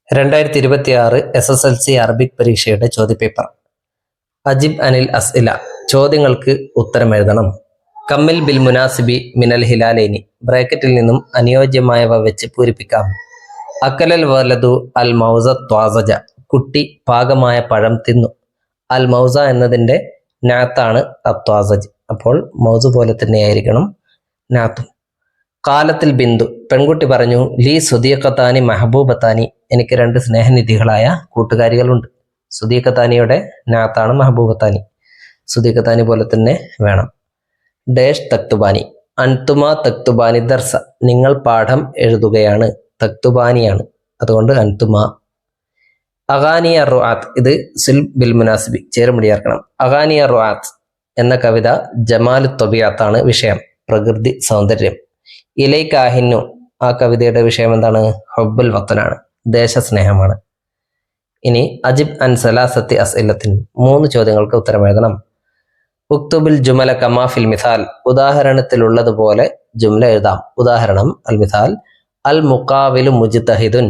2026 SSLC Arabic പരീക്ഷയുടെ ചോദ്യപേപ്പർ. അജിബ് അനിൽ അസ്ഇല. ചോദ്യങ്ങൾക്ക് ഉത്തരമെഴുതണം. കമ്മിൽ ബിൽ മുനാസിബി മിനൽ ഹിലാലൈനി. ബ്രാക്കറ്റിൽ നിന്നും അനുയോജ്യമായവ വെച്ച് പൂരിപ്പിക്കാം. അക്കലൽ വലതു അൽ മൗസ ത്വാസജ. കുട്ടി പാകമായ പഴം തിന്നു. അൽ മൗസ എന്നതിൻ്റെ നാത്താണ് അത്വാസജ്. അപ്പോൾ മൗസു പോലെ തന്നെയായിരിക്കണം നാത്തും. കാലത്തിൽ ബിന്ദു. പെൺകുട്ടി പറഞ്ഞു, ലീ സുദീഖത്താനി മെഹബൂബത്താനി. എനിക്ക് രണ്ട് സ്നേഹനിധികളായ കൂട്ടുകാരികളുണ്ട്. സുദീഖത്താനിയുടെ നാത്താണ് മെഹബൂബത്താനി. സുദീഖത്താനി പോലെ തന്നെ വേണം. ഡേഷ് തക്തുബാനി. അൻതുമാ തക്തുബാനി ദർസ. നിങ്ങൾ പാഠം എഴുതുകയാണ്. തക്തുബാനിയാണ്, അതുകൊണ്ട് അൻതുമാ. അഗാനിയ റുആത്ത്. ഇത് സിൽ ബിൽ മുനാസിബി ചേർമുടി ചേർക്കണം. അഗാനിയ റുആത്ത് എന്ന കവിത ജമാലു ത്വബിയാത്താണ് വിഷയം, പ്രകൃതി സൗന്ദര്യം. ഇലൈക്കാഹിന്നു. ആ കവിതയുടെ വിഷയം എന്താണ്? ഹുബ്ബുൽ വത്തനാണ്, ദേശസ്നേഹമാണ്. ഇനി അജിബ് അൻ സലാസത്തി അസ്ഇലത്തിൻ. 3 ചോദ്യങ്ങൾക്ക് ഉത്തരം എഴുതണം. ഉക്തുബിൽ ജുമല കമാഫിൽ മിസാൽ. ഉദാഹരണത്തിലുള്ളതുപോലെ ജുംല എഴുതാം. ഉദാഹരണം അൽ മിസാൽ. അൽ മുഖാവിലു മുജ്തഹിദുൻ.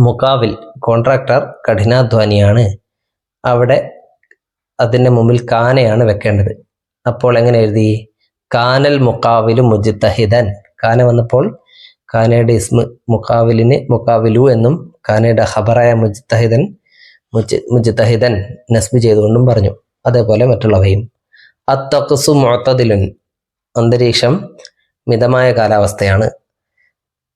മുഖാവിൽ കോൺട്രാക്ടർ കഠിനാധ്വാനിയാണ്. അവിടെ അതിൻ്റെ മുമ്പിൽ കാനയാണ് വെക്കേണ്ടത്. അപ്പോൾ എങ്ങനെ എഴുതി? കാനൽ മുഖാവിലു മുജ്തഹിദൻ. കാന വന്നപ്പോൾ കാനയുടെ ഇസ്മ് മുഖാവിലിന് മുഖാവിലു എന്നും കാനയുടെ ഖബറായ മുജ്തഹിദൻ നസ്ബ് ചെയ്തുകൊണ്ടും പറഞ്ഞു. അതേപോലെ മറ്റുള്ളവയും. അത്തഖ്സു മുഅ്തദിലുൻ. അന്തരീക്ഷം മിതമായ കാലാവസ്ഥയാണ്.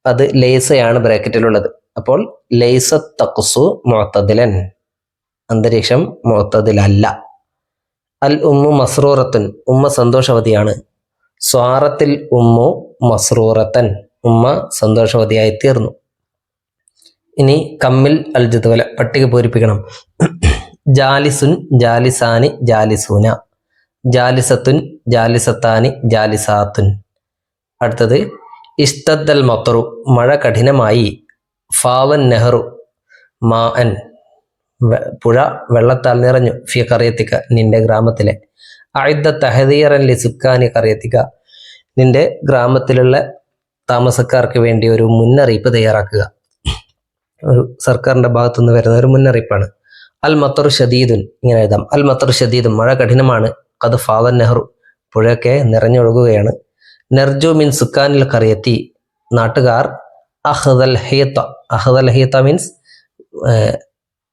അത് ലൈസയാണ് ബ്രാക്കറ്റിലുള്ളത്. അപ്പോൾ ലൈസ തഖ്സു മുഅ്തദിലൻ. അന്തരീക്ഷം മുഅ്തദിലല്ല. അൽ ഉമ്മു മസ്റൂറത്തുൻ. ഉമ്മ സന്തോഷവതിയാണ്. സ്വാറത്തിൽ ഉമ്മു മസ്റൂറത്തൻ. ഉമ്മ സന്തോഷവതിയായി തീർന്നു. ഇനി കമ്മിൽ അൽ ജദ്വല. പട്ടിക പൂരിപ്പിക്കണം. ജാലിസുൻ ജാലിസാനി ജാലിസൂന. ജാലിസത്തുൻ ജാലിസത്താനി ജാലിസാത്തുൻ. അടുത്തത് ഇസ്തദ്ദൽ മത്തറു. മഴ കഠിനമായി. ഫാവൻ നെഹ്റു മാ അൻ. പുഴ വെള്ളത്താൽ നിറഞ്ഞു. ഫി കറിയത്തിക്ക. നിന്റെ ഗ്രാമത്തിലെ. അഇദ്ദ തഹദീറൻ ലി സുക്കാനി കറിയത്തിക്ക. നിന്റെ ഗ്രാമത്തിലുള്ള താമസക്കാർക്ക് വേണ്ടി ഒരു മുന്നറിയിപ്പ് തയ്യാറാക്കുക. ഒരു സർക്കാരിൻ്റെ ഭാഗത്തുനിന്ന് വരുന്ന ഒരു മുന്നറിയിപ്പാണ്. അൽ മത്തറു ഷദീദുൻ. ഇങ്ങനെ എഴുതാം. അൽ മത്തറു ഷദീദുൻ. മഴ കഠിനമാണ്. ഖദ് ഫാവൻ നെഹ്റു. പുഴയൊക്കെ നിറഞ്ഞൊഴുകുകയാണ്. നർജു മിൻ സുക്കാനിൽ കറിയത്തി. നാട്ടുകാർ അഹ്ദൽ ഹീത്ത. അഹ്ദൽ ഹീത്ത മീൻസ്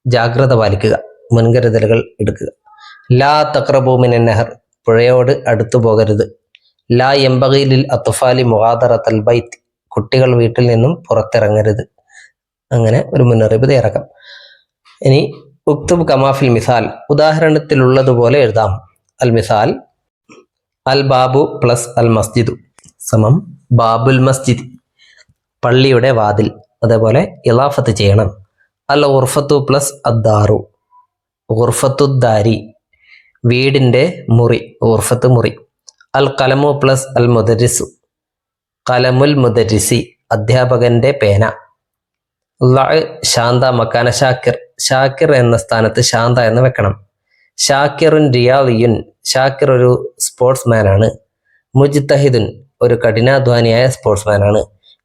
ജാഗ്രത പാലിക്കുക, മുൻകരുതലുകൾ എടുക്കുക. ലാ തഖ്റബു മിനൻ നഹർ. പുഴയോട് അടുത്തു പോകരുത്. ലാ യംബഗീലിൽ അത്ഫാലി മുഗാദറത്തൽ ബൈത്ത്. കുട്ടികൾ വീട്ടിൽ നിന്നും പുറത്തിറങ്ങരുത്. അങ്ങനെ ഒരു മുന്നറിയിപ്പ് തയ്യാറാക്കാം. ഇനി ഉക്തുബ് കമാഫിൽ മിസാൽ. ഉദാഹരണത്തിലുള്ളതുപോലെ എഴുതാം. അൽ മിസാൽ. അൽ ബാബു പ്ലസ് അൽ മസ്ജിദു സമം ബാബുൽ മസ്ജിദ്. പള്ളിയുടെ വാതിൽ. അതേപോലെ ഇലാഫത്ത് ചെയ്യണം. അൽ ഉർഫത്തു പ്ലസ് അദ്ദാറു. ഉർഫത്തുദ്ദാരി. വീടിൻ്റെ മുറി. ഉർഫത്ത് മുറി. അൽ കലമു പ്ലസ് അൽ മുദരിസു. കലമുൽ മുദരിസി. അധ്യാപകന്റെ പേന. ശാന്ത മക്കാന ഷാക്കിർ. ഷാക്കിർ എന്ന സ്ഥാനത്ത് ശാന്ത എന്ന് വെക്കണം. ഷാക്കിറുൻ റിയാദിയുൻ. ഷാക്കിർ ഒരു സ്പോർട്സ്മാനാണ്. മുജ്തഹിദുൻ. ഒരു കഠിനാധ്വാനിയായ സ്പോർട്സ്മാനാണ്.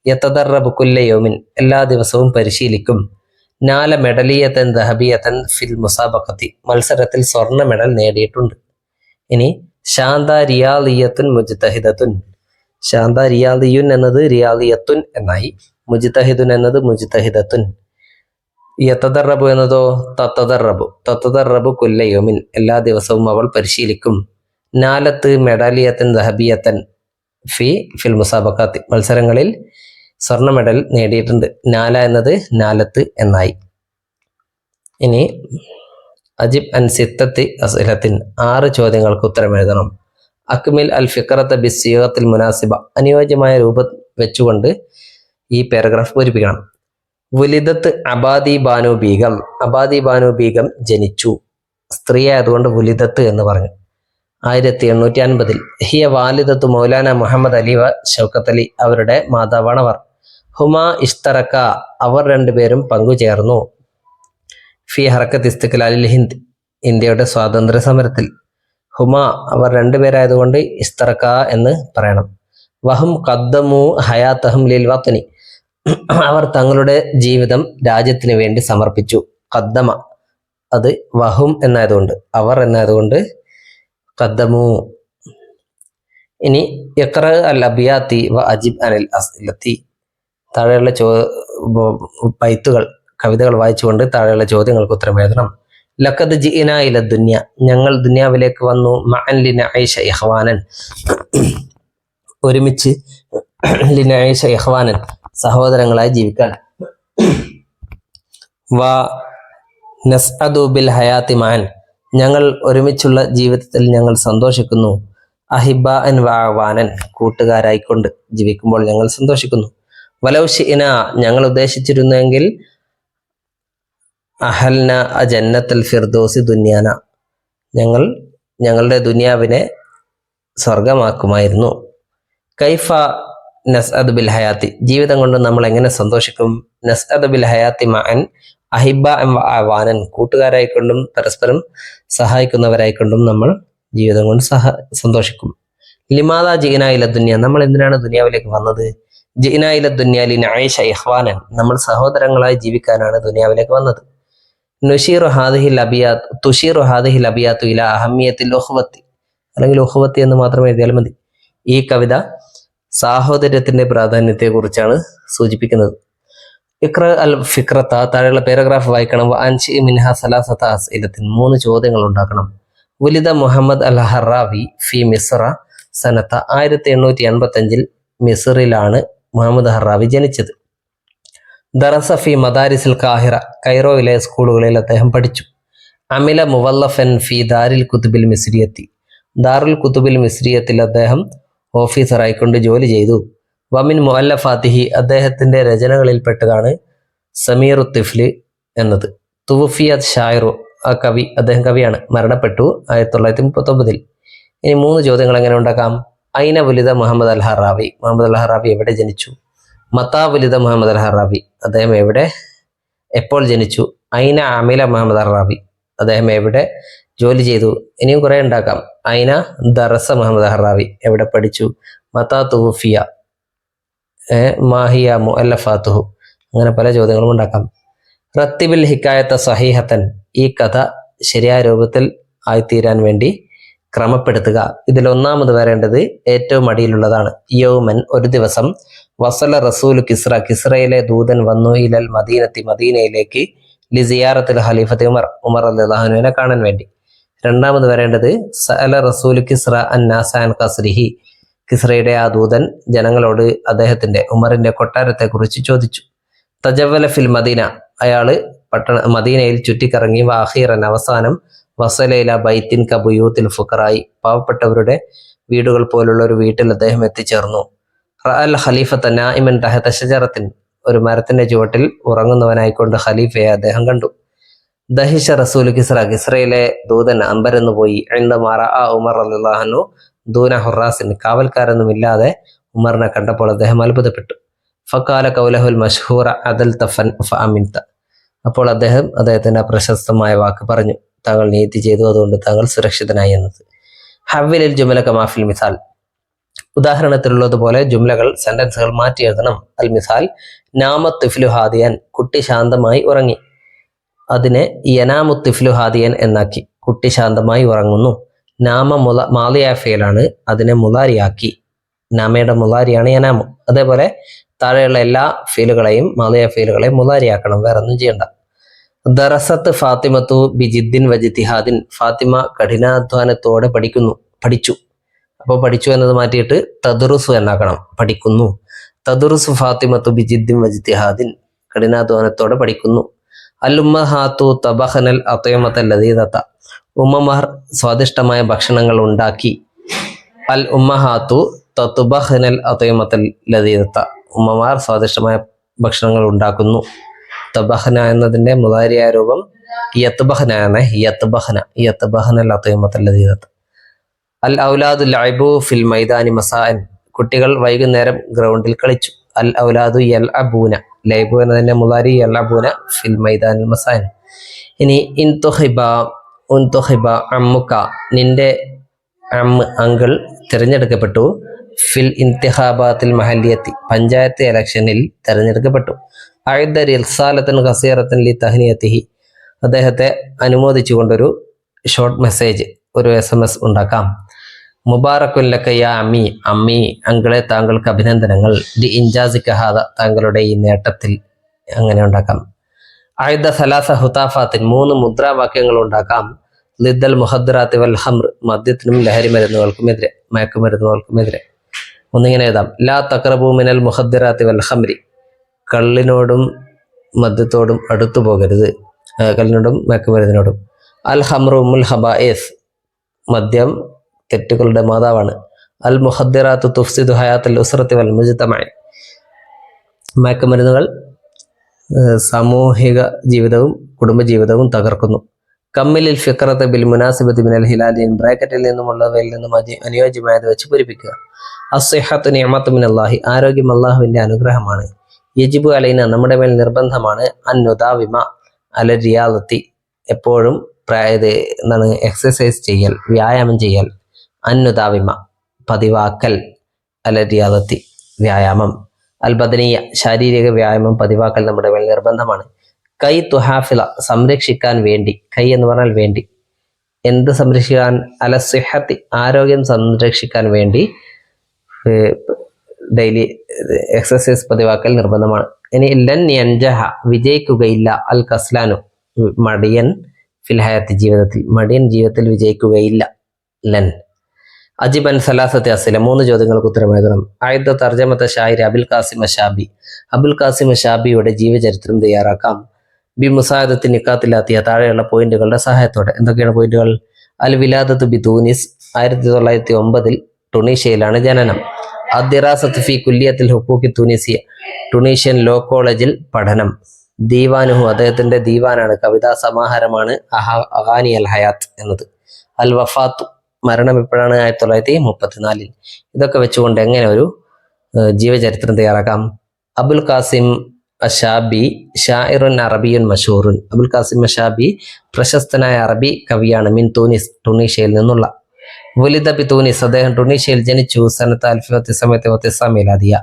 യതദറബു കുല്ല യൗമിൻ. എല്ലാ ദിവസവും പരിശീലിക്കും. നാല മെഡലിയത്തൻ ദഹബിയത്തൻ ഫിൽ മുസാബഖത്തി. മത്സരത്തിൽ സ്വർണ്ണ മെഡൽ നേടിയിട്ടുണ്ട്. ഇനി ശാന്ത റിയാദിയത്തുൻ മുജ്തഹിദത്തുൻ. ശാന്ത റിയാദിയുൻ എന്നത് റിയാദിയത്തുൻ എന്നായി. മുജ്തഹിദുൻ എന്നത് മുജ്തഹിദത്തുൻ. യതദറബു എന്നതോ തതദറബു. തതദറബു കുല്ല യൗമിൻ. എല്ലാ ദിവസവും അവൾ പരിശീലിക്കും. നാലത്ത് മെഡാലിയത്തൻ ദഹബിയത്തൻ ഫിൽ മുസാബഖാത്തി. മത്സരങ്ങളിൽ സ്വർണ്ണ മെഡൽ നേടിയിട്ടുണ്ട്. നാല എന്നത് നാലത്ത് എന്നായി. ഇനി അജിബ് അൻ സിത്തത്തി അസ്ഇലത്തിൻ. 6 ചോദ്യങ്ങൾക്ക് ഉത്തരം എഴുതണം. അക്മിൽ അൽ ഫിഖറത്ത ബിസ്സിയഗത്തിൽ മുനാസിബ. അനുയോജ്യമായ രൂപം വെച്ചുകൊണ്ട് ഈ പാരഗ്രാഫ് പൂരിപ്പിക്കണം. വുലിദത്ത് അബാദി ബാനു ബീഗം. അബാദി ബാനു ബീഗം ജനിച്ചു. സ്ത്രീ ആയതുകൊണ്ട് വുലിദത്ത് എന്ന് പറഞ്ഞു. 1850. ഹിയ വാലിദത്ത് മൗലാന മുഹമ്മദ് അലി വ ഷൗക്കത്ത് അലി. അവരുടെ മാതാവാണവർ. ഹുമാ ഇഷ്തറക്ക. അവർ രണ്ടുപേരും പങ്കുചേർന്നു. ഫി ഹറക്കത്ത് ഇസ്തിഖ്ലാലിൽ ഹിന്ദ്. ഇന്ത്യയുടെ സ്വാതന്ത്ര്യ സമരത്തിൽ. ഹുമാ അവർ രണ്ടുപേരായതുകൊണ്ട് ഇസ്തറക്ക എന്ന് പറയണം. വഹും ഖദ്ദമു ഹയാത്തഹും ലിൽ വത്നി. അവർ തങ്ങളുടെ ജീവിതം രാജ്യത്തിന് വേണ്ടി സമർപ്പിച്ചു. ഖദ്ദമ അത് വഹും എന്നായതുകൊണ്ട്, അവർ എന്നായതുകൊണ്ട് ഖദ്ദമു. ഇനി ഇഖ്റ അൽ അബിയാത്തി വ അജിബ് അനിൽ അസ്ഇലത്തി. താഴെയുള്ള ബൈത്തുകൾ, കവിതകൾ വായിച്ചുകൊണ്ട് താഴെയുള്ള ചോദ്യങ്ങൾക്ക് ഉത്തരം എഴുതണം. ലഖദ് ജിഇനാ ഇല ദുനിയ, ഞങ്ങൾ ദുനിയാവിലേക്ക് വന്നു. മഅൻ ലിനഈശ ഇഖ്വാനൻ, ഒരുമിച്ച്. ലിനഈശ ഇഖ്വാനൻ, സഹോദരങ്ങളായി ജീവിക്കാൻ. വ നസ്അദു ബിൽ ഹയാത്തി മഅൻ, ഞങ്ങൾ ഒരുമിച്ചുള്ള ജീവിതത്തിൽ ഞങ്ങൾ സന്തോഷിക്കുന്നു. അഹിബാൻ വ അവാനൻ, കൂട്ടുകാരായിക്കൊണ്ട് ജീവിക്കുമ്പോൾ ഞങ്ങൾ സന്തോഷിക്കുന്നു. വലൗ ശിഇന, ഞങ്ങൾ ഉദ്ദേശിച്ചിരുന്നെങ്കിൽ അഹൽന ജന്നത്തുൽ ഫിർദൗസി ദുനിയാന, ഞങ്ങൾ ഞങ്ങളുടെ ദുനിയാവിനെ സ്വർഗമാക്കുമായിരുന്നു. കൈഫ നസ്അദ് ബിൽ ഹയാത്തി, ജീവിതം കൊണ്ട് നമ്മൾ എങ്ങനെ സന്തോഷിക്കും. നസ്അദ് ബിൽ ഹയാത്തി മഅൻ അഹിബ അവാനൻ, കൂട്ടുകാരായിക്കൊണ്ടും പരസ്പരം സഹായിക്കുന്നവരായിക്കൊണ്ടും നമ്മൾ ജീവിതം കൊണ്ട് സന്തോഷിക്കും. ലിമാദാ ജിഇനാ ഇല ദുനിയ, നമ്മൾ എന്തിനാണ് ദുനിയാവിലേക്ക് വന്നത്. ജിഇനാ ഇല ദുനിയ ലിനഈശ ഇഖ്വാനൻ, നമ്മൾ സഹോദരങ്ങളായി ജീവിക്കാനാണ് ദുനിയാവിലേക്ക് വന്നത്. തുഷീറു ഹാദിഹിൽ അബിയാത്തു ഇല അഹമ്മിയത്തിൽ ഉഖ്വത്തി, അല്ലെങ്കിൽ ഉഖ്വത്തി എന്ന് മാത്രം എഴുതിയാൽ മതി. ഈ കവിത സാഹോദര്യത്തിന്റെ പ്രാധാന്യത്തെ കുറിച്ചാണ് സൂചിപ്പിക്കുന്നത്. ഇഖ്റ അൽ ഫിക്രത്ത, താഴെയുള്ള പാരഗ്രാഫ് വായിക്കണം. അൻഷി മിൻഹ സലാസത അസ്ഇലത്തിൻ, 3 ചോദ്യങ്ങൾ ഉണ്ടാക്കണം. ഉലിദ മുഹമ്മദ് അൽ ഹറാവി ഫി മിസ്ര സനത്ത, 1885 മിസ്റിലാണ് മുഹമ്മദ് ഹറാവി ജനിച്ചത്. ദറസ ഫി മദാരിസിൽ കാഹിറ, കൈറോയിലെ സ്കൂളുകളിൽ അദ്ദേഹം പഠിച്ചു. അമില മുവല്ലഫൻ ഫി ദാരിൽ കുത്തുബിൽ മിസ്രിയത്തി, ദാറുൽ കുത്തുബിൽ മിസ്രിയത്തിൽ അദ്ദേഹം ഓഫീസറായിക്കൊണ്ട് ജോലി ചെയ്തു. വമിൻ മുഅല്ലഫാത്തിഹി, അദ്ദേഹത്തിന്റെ രചനകളിൽപ്പെട്ടതാണ് സമീറു തിഫ്ലി എന്നത്. തുവഫിയത് ഷായിറു, ആ കവി, അദ്ദേഹം കവിയാണ്, മരണപ്പെട്ടു 1939. ഇനി 3 ചോദ്യങ്ങൾ എങ്ങനെ ഉണ്ടാക്കാം. ഐന വലിദ മുഹമ്മദ് അൽ ഹറാവി, മുഹമ്മദ് അൽ ഹറാവി എവിടെ ജനിച്ചു. മത്താ വലിദ മുഹമ്മദ് അൽ ഹറാവി, അദ്ദേഹം എപ്പോൾ ജനിച്ചു. ഐന അമില മുഹമ്മദ് അൽ ഹറാവി, അദ്ദേഹം എവിടെ ജോലി ചെയ്തു. ഇനിയും കുറെ ഉണ്ടാക്കാം. ഐന ദറസ മുഹമ്മദ് ഹറാവി, എവിടെ പഠിച്ചു. മത്താ തുവഫിയ, മാഹിയ മുഅല്ലഫാത്തുഹു, അങ്ങനെ പല ചോദ്യങ്ങളും ഉണ്ടാക്കാം. റത്തിബിൽ ഹിക്കായത്ത സഹീഹത്തൻ, ഈ കഥ ശരിയായ രൂപത്തിൽ ആയിത്തീരാൻ വേണ്ടി ക്രമപ്പെടുത്തുക. ഇതിൽ ഒന്നാമത് വരേണ്ടത് ഏറ്റവും അടിയിലുള്ളതാണ്. യൗമൻ, ഒരു ദിവസം. വസല റസൂൽ കിസ്ര, കിസ്രയിലെ ദൂതൻ വന്നു. ഇലൽ മദീനത്തി, മദീനയിലേക്ക്. ലിസിയാറത്തിൽ ഖലീഫത്ത് ഉമർ, ഉമർ റളിയല്ലാഹു അൻഹുവിനെ കാണാൻ വേണ്ടി. രണ്ടാമത് വരേണ്ടത് സഅല റസൂൽ കിസ്ര അന്നാസ അൻ ഖസ്രിഹി, കിസ്രയുടെ ആ ദൂതൻ ജനങ്ങളോട് അദ്ദേഹത്തിന്റെ, ഉമറിന്റെ കൊട്ടാരത്തെ കുറിച്ച് ചോദിച്ചു. തജവല ഫിൽ മദീന, അയാള് മദീനയിൽ ചുറ്റിക്കറങ്ങി. വാഹിറൻ, അവസാനം. വസലയില ബൈത്തിൻ കബുയൂത്തിൽ ഫുഖറായി, പാവപ്പെട്ടവരുടെ വീടുകൾ പോലുള്ള ഒരു വീട്ടിൽ അദ്ദേഹം എത്തിച്ചേർന്നു. റഅൽ ഖലീഫത്ത നായിമൻ തഹത ഷജറത്തിൻ, ഒരു മരത്തിന്റെ ചുവട്ടിൽ ഉറങ്ങുന്നവനായിക്കൊണ്ട് ഖലീഫയെ അദ്ദേഹം കണ്ടു. ദഹിഷ റസൂൽ കിസ്ര, കിസ്രയിലെ ദൂതൻ അമ്പരന്നു പോയി. ഇൻദമാ റഅ ഉമർ റളിയല്ലാഹു അൻഹു ദൂന ഹുറാസിൻ, കാവൽക്കാരൊന്നുമില്ലാതെ ഉമറിനെ കണ്ടപ്പോൾ അദ്ദേഹം അത്ഭുതപ്പെട്ടു. ഫഖാല കൗലഹുൽ മഷ്ഹൂറ അദൽ തഫൻ ഫഅമിൻത, അപ്പോൾ അദ്ദേഹത്തിന്റെ പ്രശസ്തമായ വാക്ക് പറഞ്ഞു, താങ്കൾ നീതി ചെയ്തു, അതുകൊണ്ട് താങ്കൾ സുരക്ഷിതനായി എന്നത്. ഹവ്വിലിൽ ജുമല കമാഫിൽ മിസാൽ, ഉദാഹരണത്തിലുള്ളതുപോലെ ജുംലകൾ, സെന്റൻസുകൾ മാറ്റി എഴുതണം. അൽ മിസാൽ, നാമത്തിഫ്ലു ഹാദിയൻ, കുട്ടി ശാന്തമായി ഉറങ്ങി. അതിനെ യനാമുത്തിഫ്ലു ഹാദിയൻ എന്നാക്കി, കുട്ടി ശാന്തമായി ഉറങ്ങുന്നു. നാമ മാലിയാഫയിലാണ്, അതിനെ മുലാരിയാക്കി. നാമയുടെ മുലാരിയാണ് യനാമു. അതേപോലെ താഴെയുള്ള എല്ലാ ഫീലുകളെയും, മാലിയ ഫീലുകളെയും മുലാരിയാക്കണം, വേറെ ഒന്നും ചെയ്യണ്ട. ദറസത്ത് ഫാത്തിമത്തു ബിജിദ്ദിൻ വജിത്തിഹാദിൻ, ഫാത്തിമ കഠിനാധ്വാനത്തോടെ പഠിച്ചു. അപ്പോൾ പഠിച്ചു എന്നത് മാറ്റിയിട്ട് തദറുസു എന്നാക്കണം, പഠിക്കുന്നു. തദറുസു ഫാത്തിമത്തു ബിജിദ്ദിൻ വജിത്തിഹാദിൻ, കഠിനാധ്വാനത്തോടെ പഠിക്കുന്നു. അൽ ഉമ്മഹാത്തു തബഖനൽ അത്യമത ലദീദത, ഉമ്മമാർ സ്വാദിഷ്ടമായ ഭക്ഷണങ്ങൾ ഉണ്ടാക്കി. അൽ ഉമ്മഹാത്തു തതുബഖനൽ അത്യമത ലദീദത, ഉമ്മമാർ സ്വാദിഷ്ടമായ ഭക്ഷണങ്ങൾ ഉണ്ടാക്കുന്നു. തബഖന എന്നതിന്റെ മുദാരിയായ രൂപം യത്ബഖന ആണ്. യത്ബഖനൽ അത്യമത ലദീദത. അൽ ഔലാദു ലഅബു ഫിൽ മൈദാനി മസാഅൻ, കുട്ടികൾ വൈകുന്നേരം ഗ്രൗണ്ടിൽ കളിച്ചു. അൽ ഔലാദു യൽഅബൂന, ലൈബു എന്നതിന്റെ മുദാരി യൽഅബൂന ഫിൽ മൈദാനിൽ മസാഅൻ. ഇനി ഇൻതുഹിബ അമ്മുക, നിന്റെ അങ്കിൾ തിരഞ്ഞെടുക്കപ്പെട്ടു. ഫിൽ ഇന്തിഖാബാത്തിൽ മഹല്ലിയത്തി പഞ്ചായത്ത് ഇലക്ഷനിൽ തെരഞ്ഞെടുക്കപ്പെട്ടു. അയ്ദ റിസാലത്തൻ ഖസീറത്തൻ ലി തഹ്നിയത്തിഹി അദ്ദേഹത്തെ അനുമോദിച്ചുകൊണ്ടൊരു ഷോർട്ട് മെസ്സേജ്, ഒരു SMS ഉണ്ടാക്കാം. മുബാറക്കുൻ ലക യാ അമ്മി, അമ്മി അങ്കിളെ താങ്കൾക്ക് അഭിനന്ദനങ്ങൾ. ലി ഇൻജാസിക ഹാദ താങ്കളുടെ ഈ നേട്ടത്തിൽ, അങ്ങനെ ഉണ്ടാക്കാം. അയ്ദ സലാസ ഹുതാഫാത്തിൻ 3 മുദ്രാവാക്യങ്ങൾ ഉണ്ടാക്കാം. ലിദ്ദൽ മുഹദ്റാത്തി വൽ ഹംർ മദ്യത്തിനും ലഹരി മരുന്നുകൾക്കുമെതിരെ, മയക്കുമരുന്നുകൾക്കുമെതിരെ. ഒന്നിങ്ങനെ എഴുതാം. ലാ തഖറബു മിനൽ മുഹദ്റാത്തി വൽ ഹംരി കള്ളിനോടും മദ്യത്തോടും അടുത്തു പോകരുത്, കള്ളിനോടും മയക്കുമരുന്നിനോടും. അൽ ഹംറു ഉമ്മുൽ ഹബായിസ് മദ്യം തെറ്റുകളുടെ മാതാവാണ്. അൽ മുഹദ്ദിറാത്തു തുഫ്സിദു ഹയാത്തുൽ ഉസ്റത്തി വൽ മുജ്തമഇ മയക്കുമരുന്നുകൾ സാമൂഹിക ജീവിതവും കുടുംബജീവിതവും തകർക്കുന്നു. കമ്മിലിൽ ഫിക്രത്ത് ബിൽ മുനാസിബത്തി മിനൽ ഹിലാലിൻ ബ്രാക്കറ്റിൽ നിന്നുമുള്ളവയിൽ നിന്നും അനുയോജ്യമായത് വെച്ച് പൂരിപ്പിക്കുക. അസ്സിഹത്തു നിഅമത്തു മിനല്ലാഹി ആരോഗ്യം അല്ലാഹുവിൻ്റെ അനുഗ്രഹമാണ്. യജിബു അലൈന നമ്മുടെ മേൽ നിർബന്ധമാണ്. അൻ നുദാവിമ അല റിയാദത്തി എപ്പോഴും എക്സസൈസ് ചെയ്യൽ, വ്യായാമം ചെയ്യൽ. അന്നുദാവിമ പതിവാക്കൽ, അല റിയാദത്തി വ്യായാമം. അൽ ബദനിയ ശാരീരിക വ്യായാമം പതിവാക്കൽ നമ്മുടെ മേൽ നിർബന്ധമാണ്. കൈ തുഹാഫില സംരക്ഷിക്കാൻ വേണ്ടി, കൈ എന്ന് പറഞ്ഞാൽ വേണ്ടി, എന്ത് സംരക്ഷിക്കാൻ? അല സിഹത്തി ആരോഗ്യം സംരക്ഷിക്കാൻ വേണ്ടി ഡെയിലി എക്സസൈസ് പതിവാക്കൽ നിർബന്ധമാണ്. ഇനി ലൻ യൻജഹ വിജയിക്കുകയില്ല അൽ കസ്ലാനു മടിയൻ ഫിൽ ഹയാത്തി ജീവിതത്തിൽ, മടിയൻ ജീവിതത്തിൽ വിജയിക്കുകയില്ല. ലൻ. അജിബൻ സലാസത്തെ അസില 3 ചോദ്യങ്ങൾക്ക് ഉത്തരം എഴുതണം. ആയുധ തർജമത്തെ ഷായിർ അബുൽ ഖാസിം അഷാബി, അബുൽ ഖാസിം അഷാബിയുടെ ജീവചരിത്രം തയ്യാറാക്കാം. ബി മുസാദത്ത് നിക്കാത്തിലാത്തിയ താഴെയുള്ള പോയിന്റുകളുടെ സഹായത്തോടെ. എന്തൊക്കെയാണ് പോയിന്റുകൾ? അൽ വിലാദത്ത് ബി തൂനിസ് 1909 ടുണീഷ്യയിലാണ് ജനനം. അദ്ദിറാസത്ത് ഫി കുല്ലിയത്തിൽ ഹുക്കൂക്കി തുനീസിയ ടുണീഷ്യൻ ലോ കോളേജിൽ പഠനം. ദീവാനുഹു അദ്ദേഹത്തിന്റെ ദീവാനാണ്, കവിതാ സമാഹാരമാണ് അഗാനി അൽ ഹയാത്ത് എന്നത്. അൽ വഫാത്തു മരണം എപ്പോഴാണ്? 1934. ഇതൊക്കെ വെച്ചുകൊണ്ട് എങ്ങനെ ഒരു ജീവചരിത്രം തയ്യാറാക്കാം? അബുൽ ഖാസിം അഷാബി ഷാഇറുൻ അറബിയുൻ മഷൂറുൻ. അബുൽ ഖാസിം അഷാബി പ്രശസ്തനായ അറബി കവിയാണ്. മിൻ തൂനിസ് ടുണീഷ്യയിൽ നിന്നുള്ള. വലിദ ബി തൂനിസ് അദ്ദേഹം ടുണീഷ്യയിൽ ജനിച്ചു. സനത്ത് 1909 മിലാദിയ.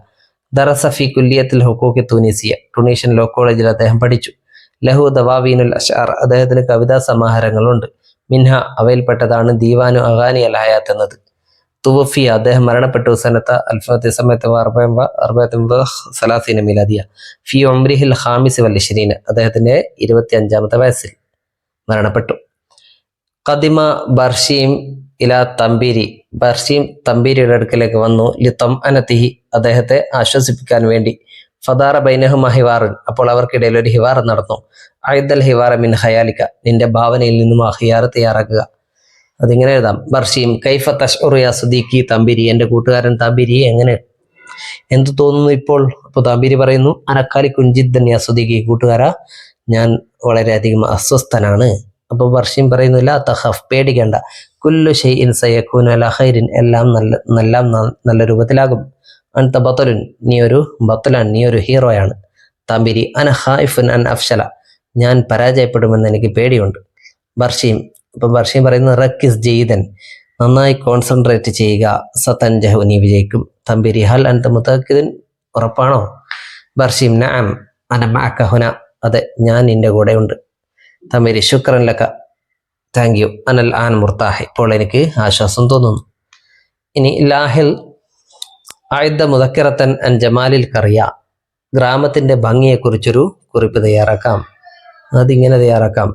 ദറസ ഫി കുല്ലിയത്തിൽ ഹുക്കൂക്കി തൂനിസിയ ടുണീഷ്യൻ ലോ കോളേജിൽ അദ്ദേഹം പഠിച്ചു. ലഹു ദവാവീനുൽ അഷ്ആർ അദ്ദേഹത്തിന് കവിതാ സമാഹാരങ്ങളുണ്ട്. മിൻഹ അവയിൽപ്പെട്ടതാണ് ദീവാനു അഗാനി അൽ ഹയാത്ത് എന്നത്. തുവഫി അദ്ദേഹം മരണപ്പെട്ടു. സനത്ത് 1930 മിലാദിയ. ഫി ഉംരിഹിൽ ഖാമിസ് വൽ 20 അദ്ദേഹത്തിന്റെ 25ാമത്തെ വയസ്സിൽ മരണപ്പെട്ടു. ഖദിമ ബർഷീം ഇല തമ്പീരി ബർഷീം തമ്പീരിയുടെ അടുക്കലേക്ക് വന്നു. ലിത്തം അനത്തിഹി അദ്ദേഹത്തെ ആശ്വസിപ്പിക്കാൻ വേണ്ടി. ഫദാറ ബൈനഹുമ ഹിവാറുൻ അപ്പോൾ അവർക്കിടയിൽ ഒരു ഹിവാർ നടന്നു. അയ്ദൽ ഹിവാറ മിൻ ഹയാലിക നിന്റെ ഭാവനയിൽ നിന്നും ആ ഹിയാർ തയ്യാറാക്കുക. അതിങ്ങനെ എഴുതാം. ബർഷീം കൈഫ തഷ്ഉറു യാ സുദീഖി തമ്പീരി എൻ്റെ കൂട്ടുകാരൻ തമ്പീരി എങ്ങനെ എന്തു തോന്നുന്നു ഇപ്പോൾ? അപ്പോൾ തമ്പീരി പറയുന്നു അനക്കാലി കുഞ്ചിദ്ദൻ യാ സുദീഖി കൂട്ടുകാരാ ഞാൻ വളരെയധികം അസ്വസ്ഥനാണ്. അപ്പോൾ ബർഷീം പറയുന്നു ലാ തഖഫ് പേടിക്കേണ്ട, കുല്ലു ഷൈഇൻ സയകൂനു അലാ ഖൈരിൻ എല്ലാം നല്ല രൂപത്തിലാകും. അൻത ബത്തലുൻ നീ ഒരു ബത്തലാൻ നീ ഒരു ഹീറോയാണ്. തമ്പീരി അന ഖായിഫുൻ അൻ അഫ്ശല ഞാൻ പരാജയപ്പെടുമെന്ന് എനിക്ക് പേടിയുണ്ട്. ബർഷീം അപ്പം ബർഷീം പറയുന്നത് റക്കിസ് ജയ്ദൻ നന്നായി കോൺസെൻട്രേറ്റ് ചെയ്യുക. സതൻജഹു നീ വിജയിക്കും. തമ്പീരി ഹൽ അൻത മുതഅക്കിദുൻ ഉറപ്പാണോ? ബർഷീം നഅം അന മഅക ഹുന അതെ ഞാൻ നിന്റെ കൂടെയുണ്ട്. തമ്പീരി ശുക്രൻ ലക താങ്ക് യു. അനൽ ആൻ മുർത്താഹ് ഇപ്പോൾ എനിക്ക് ആശ്വാസം തോന്നുന്നു. ഇനി ലാഹിൽ ആയുധ മുദക്കിറത്തൻ അൻ ജമാലിൽ കറിയ ഗ്രാമത്തിന്റെ ഭംഗിയെക്കുറിച്ചൊരു കുറിപ്പ് തയ്യാറാക്കാം. അതിങ്ങനെ തയ്യാറാക്കാം.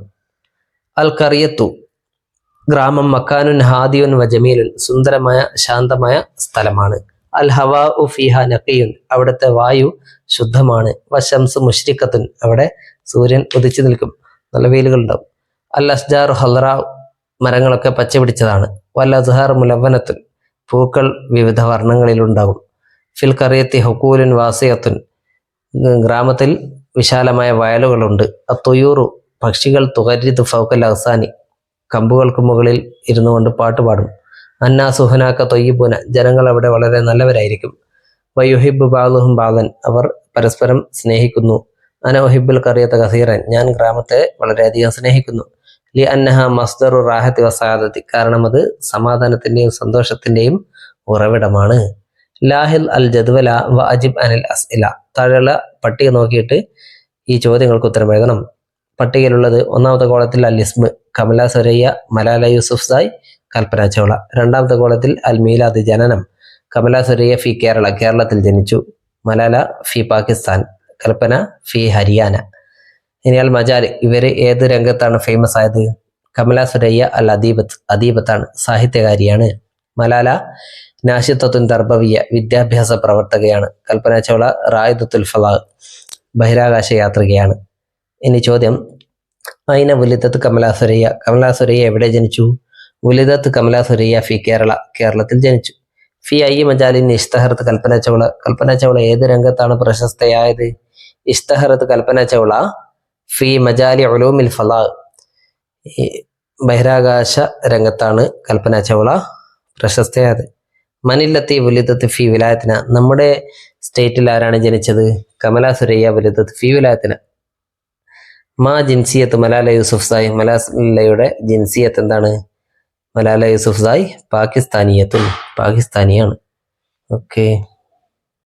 അൽ കറിയത്തു ഗ്രാമം മക്കാനുൻ ഹാദിയുൻ വ ജമീലുൻ സുന്ദരമായ ശാന്തമായ സ്ഥലമാണ്. അൽ ഹവാ ഉ ഫിഹ നഖിയുൻ അവിടുത്തെ വായു ശുദ്ധമാണ്. വശംസ് മുഷ്രിഖത്തുൻ അവിടെ സൂര്യൻ ഉദിച്ചു നിൽക്കും, നല്ല വെയിലുകൾ ഉണ്ടാവും. അൽ അസ്ജാറു ഹൽറാ മരങ്ങളൊക്കെ പച്ച പിടിച്ചതാണ്. വൽ അസ്ഹാർ മുലവനത്തുൻ പൂക്കൾ വിവിധ വർണ്ണങ്ങളിലുണ്ടാകും. ഫിൽ കറിയത്തി ഹുക്കൂലുൻ വാസിയത്തുൻ ഗ്രാമത്തിൽ വിശാലമായ വയലുകളുണ്ട്. അത്തുയൂറു പക്ഷികൾ തുകരിതു ഫൗക്കൽ അഹ്സാനി കമ്പുകൾക്ക് മുകളിൽ ഇരുന്നു കൊണ്ട് പാട്ടുപാടും. അന്നാ സുഹനാക്ക തൊയ്യബുന ജനങ്ങൾ അവിടെ വളരെ നല്ലവരായിരിക്കും. വയുഹിബ് ബാലുഹും ബാലൻ അവർ പരസ്പരം സ്നേഹിക്കുന്നു. അന ഒഹിബുൽ കറിയത്ത കസീറൻ ഞാൻ ഗ്രാമത്തെ വളരെയധികം സ്നേഹിക്കുന്നു. ലി അന്നഹ മസ്ദറു റാഹത്തി വസാദത്തി കാരണം അത് സമാധാനത്തിന്റെയും സന്തോഷത്തിന്റെയും ഉറവിടമാണ്. ലാഹിൽ അൽ ജദ്വല വ അജിബ് അനിൽ അസ്ഇല. താഴെയുള്ള പട്ടിക നോക്കിയിട്ട് ഈ ചോദ്യങ്ങൾക്ക് ഉത്തരം എഴുതണം. പട്ടികയിലുള്ളത് ഒന്നാമത്തെ കോളത്തിൽ അൽ ഇസ്മ് കമല സുരയ്യ, മലാല യൂസുഫ്സായ്, കൽപ്പന ചൗള. രണ്ടാമത്തെ കോളത്തിൽ അൽ മീലാദ് ജനനം കമല സുരയ്യ ഫി കേരള കേരളത്തിൽ ജനിച്ചു, മലാല ഫി പാകിസ്ഥാൻ, കൽപ്പന ഫി ഹരിയാന. ഇനി അൽ മജാൽ ഇവര് ഏത് രംഗത്താണ് ഫേമസ് ആയത്? കമല സുരയ്യ അൽ അദീബത്ത് അദീബത്താണ്, സാഹിത്യകാരിയാണ്. മലാല നാഷിത്തത്തുൻ തർബവിയ വിദ്യാഭ്യാസ പ്രവർത്തകയാണ്. കൽപ്പന ചൗള റായിദത്തുൽ ഫലാ ബഹിരാകാശ യാത്രികയാണ്. ഇനി ചോദ്യം, ഐന വുലിദത്ത് കമല സുരയ്യ കമല സുരയ്യ എവിടെ ജനിച്ചു? വുലിദത്ത് കമല സുരയ്യ ഫി കേരള കേരളത്തിൽ ജനിച്ചു. ഫി ഐ മജാലിൻ ഇഷ്തഹറത്ത് കൽപ്പന ചൗള കൽപ്പന ചൗള ഏത് രംഗത്താണ് പ്രശസ്തയായത്? ഇഷ്തഹറത്ത് കൽപ്പന ചൗള ഫി മജാലി ഉലൂമിൽ ഫലാ ബഹിരാകാശ രംഗത്താണ് കൽപ്പന ചൗള പ്രശസ്തയായത്. മനില്ലത്തി വുലിദത്ത് ഫി വിലായത്തിന നമ്മുടെ സ്റ്റേറ്റിൽ ആരാണ് ജനിച്ചത്? കമല സുരയ്യ വുലിദത്ത് ഫി വിലായത്തിന. മാ ജിൻസിയത്ത് മലാല യൂസുഫ്സായ് മലാലയുടെ ജിൻസിയത്ത് എന്താണ്? മലാല യൂസുഫ്സായ് പാകിസ്ഥാനിയത്തുൻ പാകിസ്ഥാനിയാണ്. ഓക്കെ.